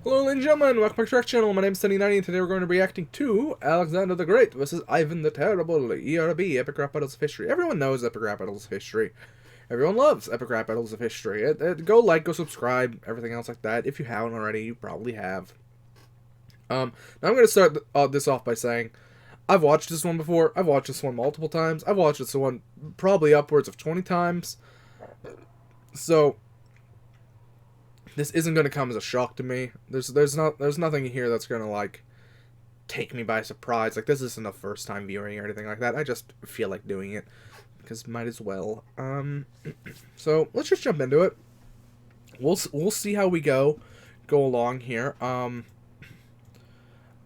Hello, ladies and gentlemen, welcome back to our channel. My name is Sunny90, and today we're going to be reacting to Alexander the Great versus Ivan the Terrible, ERB, Epic Rap Battles of History. Everyone knows Epic Rap Battles of History. Everyone loves Epic Rap Battles of History. Go like, go subscribe, everything else like that. If you haven't already, you probably have. Now I'm going to start this off by saying, I've watched this one before. I've watched this one multiple times. I've watched this one probably upwards of 20 times. So this isn't going to come as a shock to me. There's nothing here that's going to like take me by surprise. Like, this isn't a first time viewing or anything like that. I just feel like doing it because might as well. So let's just jump into it. We'll see how we go along here.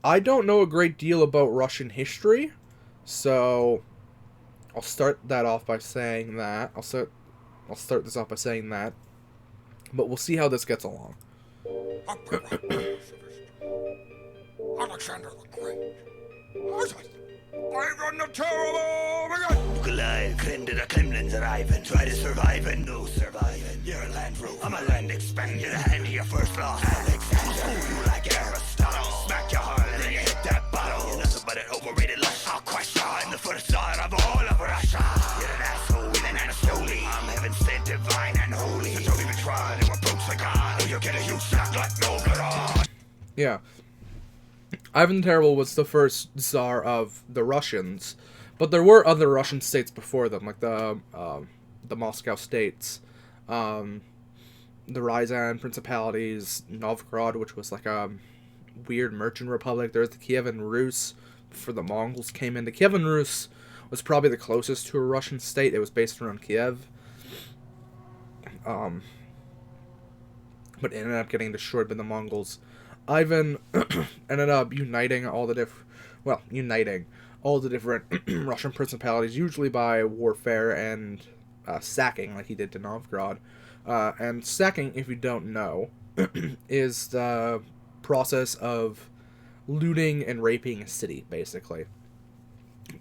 I don't know a great deal about Russian history, so I'll start that off by saying that. I'll start this off by saying that. But we'll see how this gets along. Alexander the Great. Ivan the Terrible! Nikolai Kremlin, the Kremlin's arriving. Try to survive and no surviving. You're a land rover. I'm a land expander. Hand your first loss. Alexander. School you like Aristotle. Smack your heart and then you hit that bottle. You're nothing but an overrated lush. I'll crush you. I'm the first czar of all of Russia. You're an asshole with an Anatoly. I'm heaven sent, divine and holy. So don't even try to approach the god, or you'll get a huge shock like Novgorod. Yeah. Ivan the Terrible was the first Tsar of the Russians, but there were other Russian states before them, like the Moscow states, the Ryazan principalities, Novgorod, which was like a weird merchant republic. There's the Kievan Rus before the Mongols came in. The Kievan Rus was probably the closest to a Russian state. It was based around Kiev, but ended up getting destroyed by the Mongols. Ivan ended up uniting all the different Russian principalities, usually by warfare and sacking, like he did to Novgorod. And sacking, if you don't know, is the process of looting and raping a city, basically.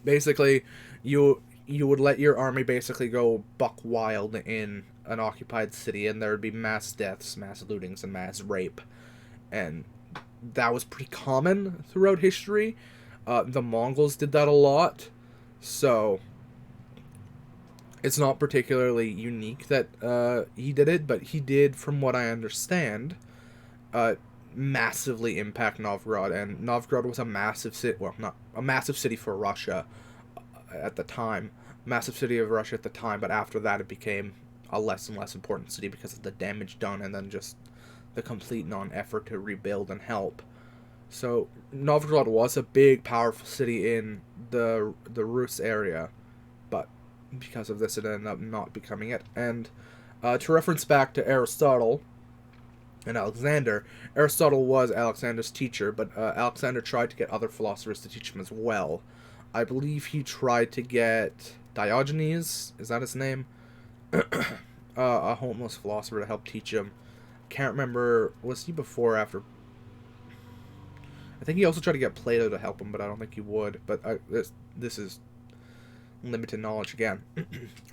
Basically, you would let your army basically go buck wild in an occupied city, and there would be mass deaths, mass lootings, and mass rape. And that was pretty common throughout history. The Mongols did that a lot, so it's not particularly unique that he did it, but he did, from what I understand, massively impact Novgorod. And Novgorod was a massive city, well, not a massive city for Russia at the time, massive city of Russia at the time, but after that it became a less and less important city because of the damage done, and then just the complete non-effort to rebuild and help. So Novgorod was a big, powerful city in the Rus area, but because of this, it ended up not becoming it. And to reference back to Aristotle and Alexander, Aristotle was Alexander's teacher, but Alexander tried to get other philosophers to teach him as well. I believe he tried to get Diogenes, is that his name? A homeless philosopher, to help teach him. Can't remember, was he before or after? I think he also tried to get Plato to help him, but I don't think he would. But this is limited knowledge again. But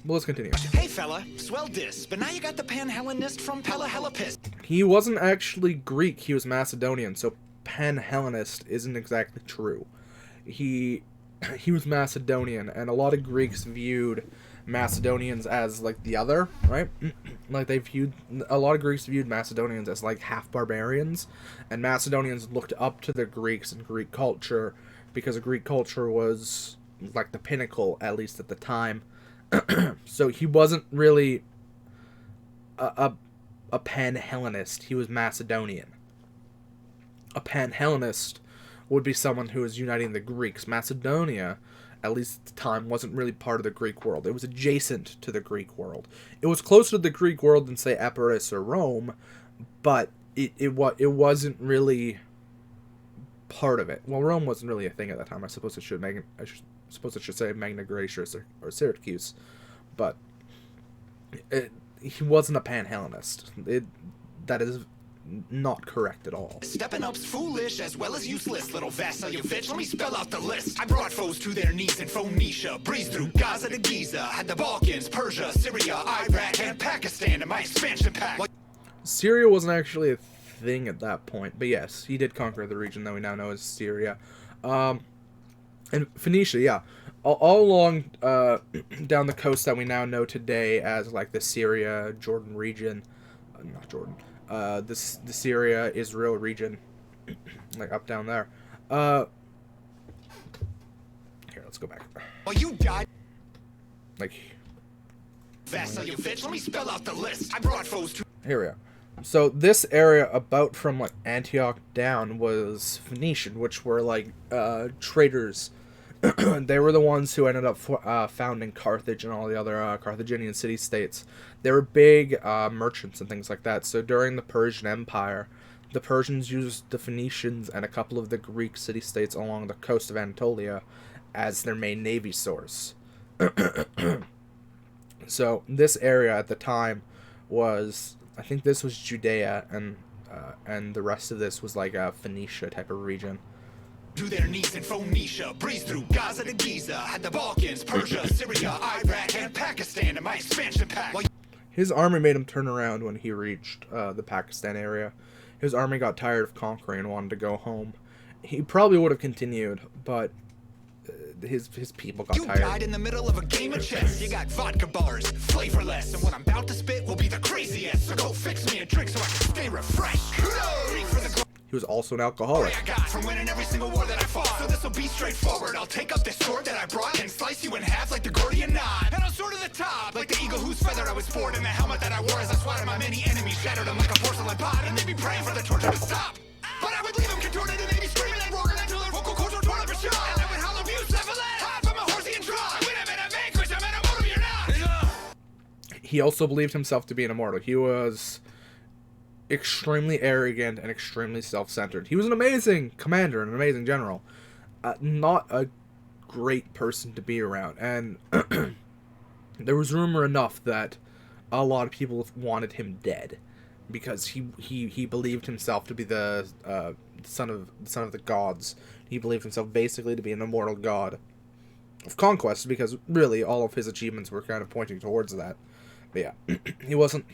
let's continue. Hey fella, swell diss, but now you got the Pan-Hellenist from Pella-Hella-Piss. He wasn't actually Greek, he was Macedonian, so Pan-Hellenist isn't exactly true. He was Macedonian, and a lot of Greeks viewed Macedonians as like the other, right? Like a lot of Greeks viewed Macedonians as like half barbarians, and Macedonians looked up to the Greeks and Greek culture because Greek culture was like the pinnacle, at least at the time. So he wasn't really a Pan-Hellenist, he was Macedonian. A Pan-Hellenist would be someone who was uniting the Greeks. Macedonia, at least at the time, wasn't really part of the Greek world. It was adjacent to the Greek world. It was closer to the Greek world than, say, Epirus or Rome, but it wasn't really part of it. Well, Rome wasn't really a thing at that time. I suppose it should say Magna Graecia or Syracuse, but he wasn't a Pan-Hellenist. That is not correct at all. Stepping up's foolish as well as useless, little vassal, you bitch. Let me spell out the list. I brought foes to their knees in Phoenicia, breezed through Gaza to Giza, had the Balkans, Persia, Syria, Iraq, and Pakistan in my expansion pack. Syria wasn't actually a thing at that point. But yes, he did conquer the region that we now know as Syria. And Phoenicia, yeah. All along down the coast that we now know today as like the Syria, Jordan region. Not Jordan. The Syria, Israel region. Like up down there. Here, let's go back. Well, you died. Like, Fast on your bitch. Let me spell out the list. I brought foes to. here we are. So this area about from like Antioch down was Phoenician, which were like traders. They were the ones who ended up founding Carthage and all the other Carthaginian city-states. They were big merchants and things like that. So during the Persian Empire, the Persians used the Phoenicians and a couple of the Greek city-states along the coast of Anatolia as their main navy source. So this area at the time was, I think this was Judea, and the rest of this was like a Phoenicia type of region. To their knees in Phoenicia, breeze through Gaza to Giza, had the Balkans, Persia, Syria, Iraq, and Pakistan in my expansion pack. His army made him turn around when he reached the Pakistan area. His army got tired of conquering and wanted to go home. He probably would have continued, but his people got tired. You died in the middle of a game of chess. You got vodka bars, flavorless, and what I'm about to spit will be the craziest. So go fix me a drink so I can stay refreshed. He was also an alcoholic. I got from winning every single war that I fought. So this will be straightforward. I'll take up this sword that I brought and slice you in half like the Gordian knot. And I'll soar to the top like the eagle whose feather I was sporting. And the helmet that I wore as I swatted my many enemies, shattered them like a porcelain pot. And they'd be praying for the torture to stop. But I would leave them contorted and they'd be screaming and roaring until their vocal cords were torn up and shot. And I would howl abuse, syphilis. Hop, I'm a horsey and draw. Win, I'm in a vanquish, I'm in a motive, you're not. He also believed himself to be an immortal. He was extremely arrogant and extremely self-centered. He was an amazing commander and an amazing general. Not a great person to be around. And there was rumor enough that a lot of people wanted him dead because he believed himself to be the son of the gods. He believed himself basically to be an immortal god of conquest, because really all of his achievements were kind of pointing towards that. But yeah, he wasn't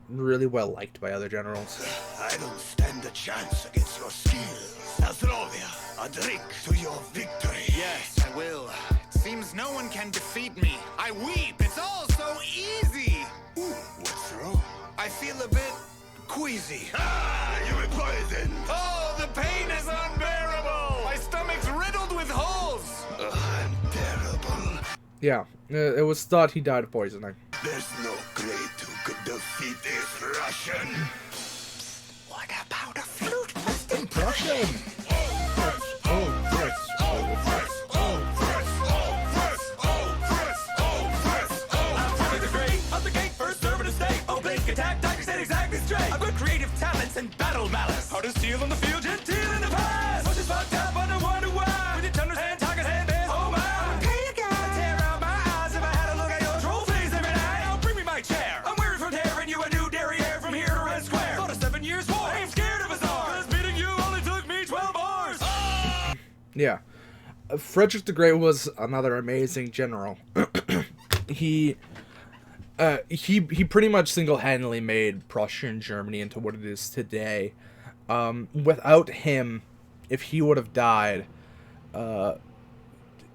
really well liked by other generals. I don't stand a chance against your skills. Nasrovia, a drink to your victory. Yes, I will. It seems no one can defeat me. I weep. It's all so easy. Ooh, what's wrong? I feel a bit queasy. Ah, you were poisoned. Oh, the pain is unbearable. My stomach's riddled with holes. I'm terrible. Yeah, it was thought he died of poisoning. There's no great who could defeat this Russian. What about a flute busting Russian! I've got creative talents and battle malice. How to steal on the field, genteel in the past. Punches fucked up, but I wonder why. With your thunders and tigers and bears, oh my. Okay, you guys. I'd tear out my eyes if I had a look at your trophies every night. Now bring me my chair. I'm weary from tearing you a new derriere from here to Red Square. Fought a 7 years war. I ain't scared of a czar. 'Cause beating you only took me 12 hours. Yeah. Frederick the Great was another amazing general. He pretty much single-handedly made Prussia and Germany into what it is today. Without him, if he would have died,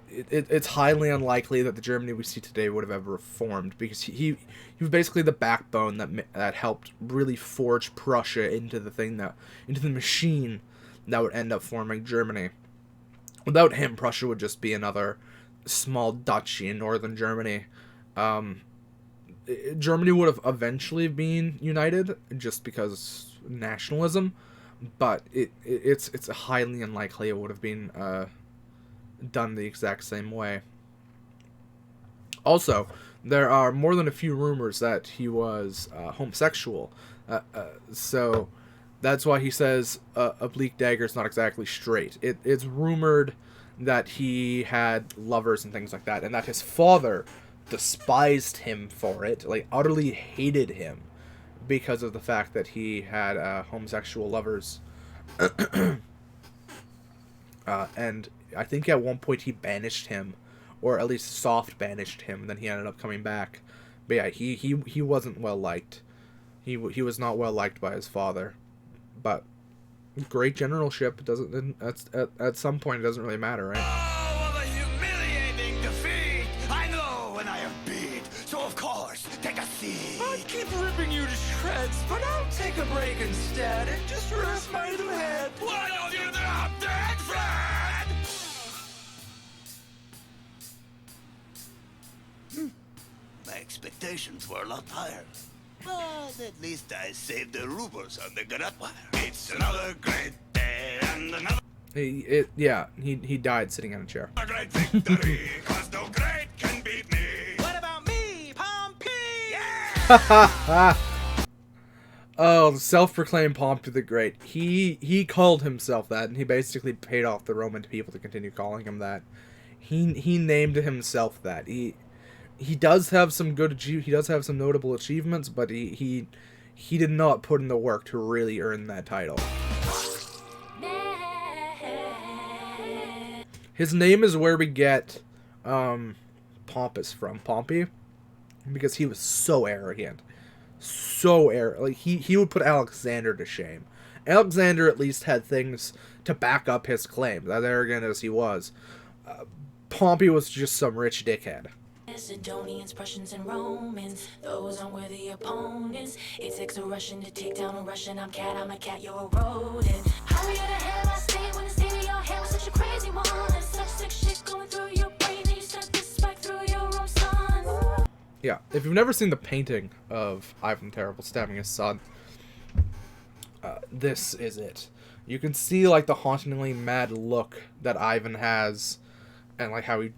it's highly unlikely that the Germany we see today would have ever formed, because he was basically the backbone that helped really forge Prussia into the machine that would end up forming Germany. Without him, Prussia would just be another small duchy in northern Germany. Germany would have eventually been united just because nationalism, but it's highly unlikely it would have been done the exact same way. Also, there are more than a few rumors that he was homosexual, so that's why he says a bleak dagger is not exactly straight. It's rumored that he had lovers and things like that, and that his father despised him for it, like utterly hated him because of the fact that he had homosexual lovers. And I think at one point he banished him, or at least soft banished him, and then he ended up coming back. But yeah, he wasn't well liked. He was not well liked by his father. but great generalship doesn't. At some point it doesn't really matter, right? Oh, what a humiliating defeat! I know when I am beat, so of course, take a seat. I'd keep ripping you to shreds, but I'll take a break instead and just rest my little head. Why don't you drop dead, Fred? My expectations were a lot higher. But at least I saved the rumors on the Grotwire. It's another great day and another He died sitting in a chair. great victory, 'cause no great can beat me. What about me, Pompey? Yeah! Oh, the self-proclaimed Pompey the Great. He called himself that, and he basically paid off the Roman people to continue calling him that. He named himself that. He does have some he does have some notable achievements, but he did not put in the work to really earn that title. His name is where we get Pompous from, Pompey, because he was so arrogant. Like he would put Alexander to shame. Alexander at least had things to back up his claim, as arrogant as he was. Pompey was just some rich dickhead. Macedonians, Prussians, and Romans, those unworthy opponents. It takes a Russian to take down a Russian. I'm a cat, you're a rodent. How you the hell I stay when the state of your hair was such a crazy one? And such sick shit going through your brain that you sent this spike through your own son. Yeah, if you've never seen the painting of Ivan the Terrible stabbing his son, this is it. You can see like the hauntingly mad look that Ivan has, and like how he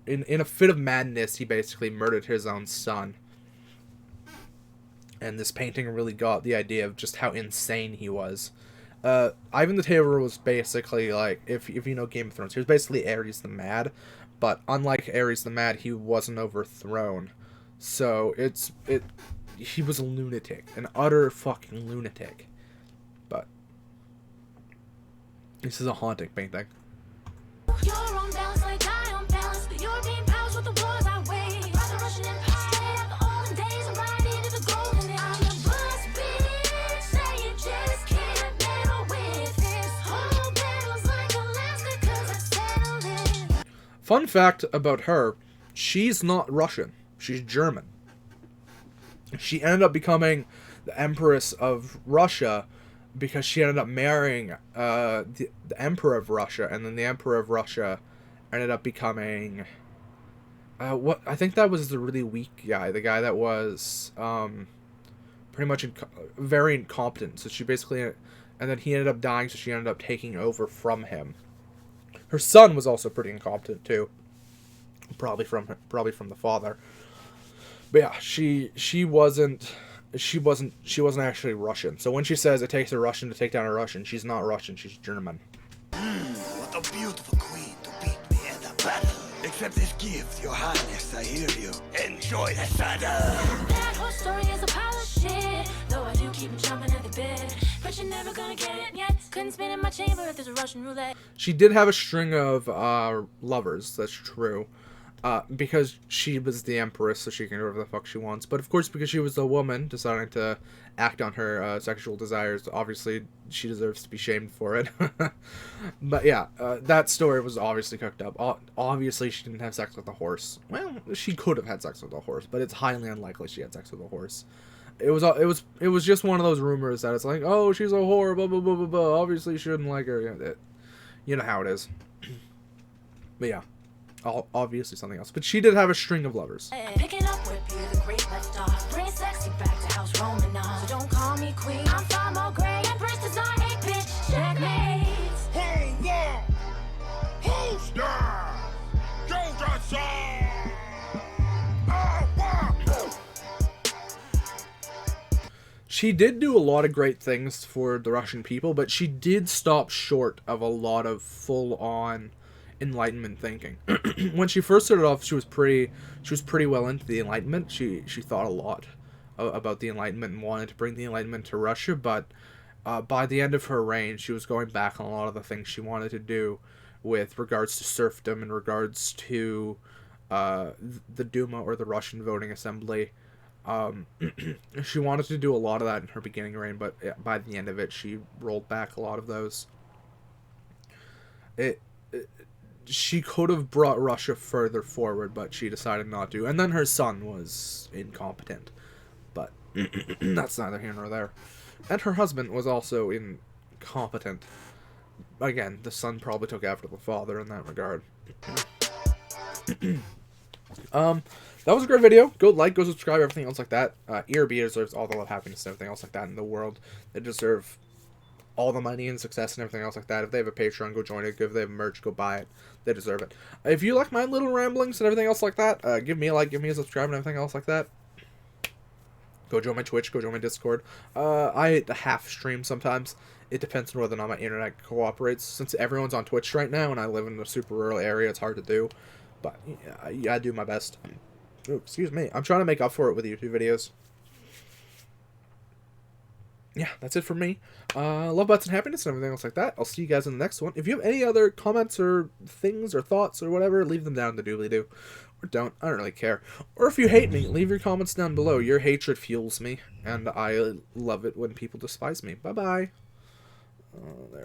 in a fit of madness he basically murdered his own son. And this painting really got the idea of just how insane he was. Ivan the Terrible was basically like, if you know Game of Thrones, he was basically Ares the Mad, but unlike Ares the Mad, he wasn't overthrown. So he was a lunatic, an utter fucking lunatic. But this is a haunting painting. You're on balance like I on balance. The European powers with the wars I wage. The Russian Empire straight out the olden days and right into the golden age. I'm the boss, bitch. Say you just can't meddle with this. Whole battle's like Alaska 'cause I settled it. Fun fact about her, she's not Russian. She's German. She ended up becoming the Empress of Russia because she ended up marrying the Emperor of Russia, and then the Emperor of Russia ended up becoming what I think that was the really weak guy, the guy that was pretty much very incompetent. So she basically, and then he ended up dying, so she ended up taking over from him. Her son was also pretty incompetent too, probably from the father. But yeah, she wasn't actually Russian. So when she says it takes a Russian to take down a Russian, she's not Russian, she's German. What a beautiful queen to beat me in a battle. Accept this gift, your highness, I hear you. Enjoy the saddle. That whole story is a pile of shit. Though I do keep jumping at the bit. But you're never gonna get it yet. Couldn't spin in my chamber if there's a Russian roulette. She did have a string of lovers, that's true. Because she was the empress, so she can do whatever the fuck she wants. But of course, because she was a woman deciding to act on her sexual desires, obviously she deserves to be shamed for it. But yeah, that story was obviously cooked up. Obviously, she didn't have sex with a horse. Well, she could have had sex with a horse, but it's highly unlikely she had sex with a horse. It was just one of those rumors that it's like, oh, she's a whore, blah blah blah blah blah. Obviously, she shouldn't like her. You know how it is. But yeah. Obviously something else, but she did have a string of lovers. Picking up where Peter the Great left off. Bring sexy back to House Romanov. So don't call me queen, I'm far more great. Empress design, hey bitch, checkmate. Hey, yeah! Who's there? She did do a lot of great things for the Russian people, but she did stop short of a lot of full-on Enlightenment thinking. When she first started off, she was pretty well into the Enlightenment. She thought a lot about the Enlightenment and wanted to bring the Enlightenment to Russia, but by the end of her reign, she was going back on a lot of the things she wanted to do with regards to serfdom, in regards to the Duma, or the Russian voting assembly. She wanted to do a lot of that in her beginning reign, but by the end of it, she rolled back a lot of those. She could have brought Russia further forward, but she decided not to. And then her son was incompetent, but that's neither here nor there. And her husband was also incompetent. Again, the son probably took after the father in that regard. That was a great video. Go like, go subscribe, everything else like that. ERB deserves all the love, happiness, and everything else like that in the world. They deserve all the money and success and everything else like that. If they have a Patreon, go join it. If they have merch, go buy it. They deserve it. If you like my little ramblings and everything else like that, give me a like, give me a subscribe, and everything else like that. Go join my Twitch, go join my Discord. I half stream sometimes. It depends on whether or not my internet cooperates. Since everyone's on Twitch right now and I live in a super rural area, it's hard to do. But yeah, I do my best. Oh, excuse me. I'm trying to make up for it with YouTube videos. Yeah, that's it for me. Love, butts, and happiness and everything else like that. I'll see you guys in the next one. If you have any other comments or things or thoughts or whatever, leave them down in the doobly-doo. Or don't. I don't really care. Or if you hate me, leave your comments down below. Your hatred fuels me, and I love it when people despise me. Bye-bye. There.